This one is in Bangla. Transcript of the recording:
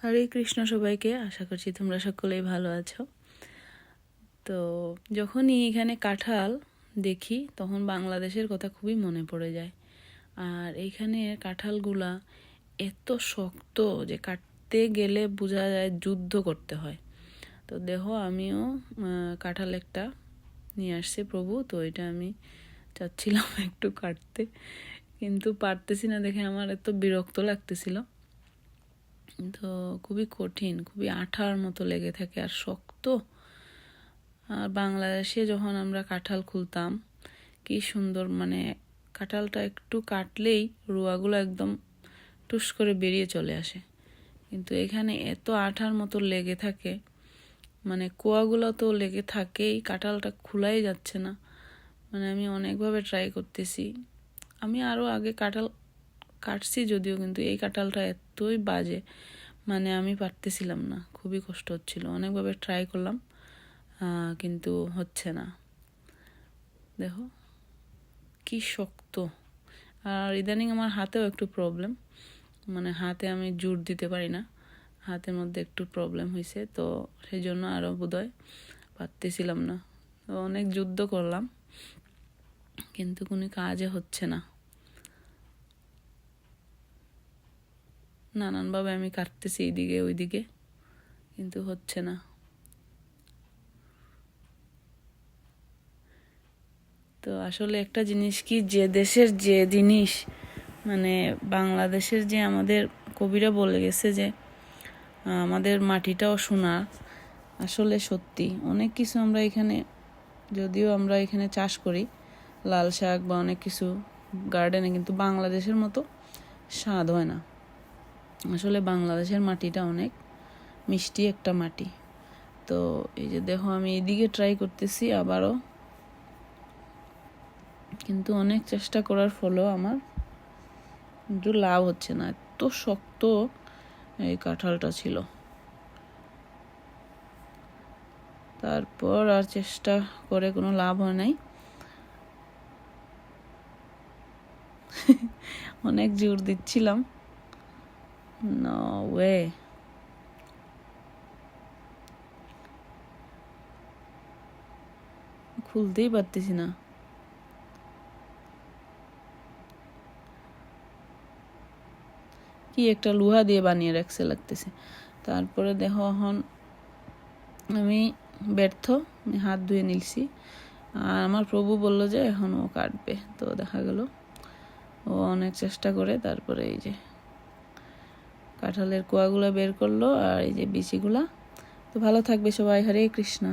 হরে কৃষ্ণ সবাইকে, আশা করছি তোমরা সকলেই ভালো আছো। তো যখনই এখানে কাঁঠাল দেখি তখন বাংলাদেশের কথা খুবই মনে পড়ে যায়। আর এইখানে কাঁঠালগুলা এত শক্ত যে কাটতে গেলে বোঝা যায় যুদ্ধ করতে হয়। তো দেখো আমিও কাঁঠাল একটা নিয়ে আসছি প্রভু, তো এটা আমি চাচ্ছিলাম একটু কাটতে, কিন্তু পারতেছি না দেখে আমার এত বিরক্ত লাগতেছিল। তো খুবই কঠিন, খুবই আঠার মতো লেগে থাকে আর শক্ত। আর বাংলাদেশে যখন আমরা কাঁঠাল খুলতাম কি সুন্দর, মানে কাঁঠালটা একটু কাটলেই রুয়াগুলো একদম টুস করে বেরিয়ে চলে আসে, কিন্তু এখানে এত আঠার মতো লেগে থাকে, মানে কোয়াগুলো তো লেগে থাকেই, কাঁঠালটা খোলাই যাচ্ছে না। মানে আমি অনেকভাবে ট্রাই করতেছি। আমি আরও আগে কাঁঠাল কাটছি যদিও, কিন্তু এই কাঁঠালটা এতই বাজে, মানে আমি পারতেছিলাম না, খুবই কষ্ট হচ্ছিল। অনেকভাবে ট্রাই করলাম কিন্তু হচ্ছে না। দেখো কি শক্ত। আর ইদানিং আমার হাতেও একটু প্রবলেম, মানে হাতে আমি জোর দিতে পারি না, হাতের মধ্যে একটু প্রবলেম হয়েছে, তো সেই জন্য আরও বোধহয় পারতেছিলাম না। তো অনেক যুদ্ধ করলাম কিন্তু কোনো কাজে হচ্ছে না। নানানভাবে আমি কাটতেছি এইদিকে ওইদিকে, কিন্তু হচ্ছে না। তো আসলে একটা জিনিস কি, যে দেশের যে জিনিস, মানে বাংলাদেশের যে আমাদের কবিরা বলে গেছে যে আমাদের মাটিটাও সোনার, আসলে সত্যি। অনেক কিছু আমরা এখানে, যদিও আমরা এখানে চাষ করি লাল শাক বা অনেক কিছু গার্ডেনে, কিন্তু বাংলাদেশের মতো স্বাদ হয় না। আসলে বাংলাদেশের মাটিটা অনেক মিষ্টি একটা মাটি। তো এই যে দেখো আমি এইদিকে ট্রাই করতেছি আবারও, কিন্তু অনেক চেষ্টা করার ফলেও আমার একটু লাভ হচ্ছে না, এত শক্ত এই কাঁঠালটা ছিল। তারপর আর চেষ্টা করে কোনো লাভ হয় নাই, অনেক জোর দিচ্ছিলাম, নো ওয়ে, খুলতেই পারতেছি না। কি একটা লোহা দিয়ে বানিয়ে রাখছে লাগতেছে। তারপরে দেখো এখন আমি ব্যর্থ, আমি হাত ধুয়ে নিলছি। আর আমার প্রভু বলল যে এখন ও কাটবে, তো দেখা গেল ও অনেক চেষ্টা করে তারপরে এই যে কাঁঠালের কোয়াগুলো বের করলো আর এই যে বিচিগুলা। তো ভালো থাকবে সবাই, হরে কৃষ্ণ।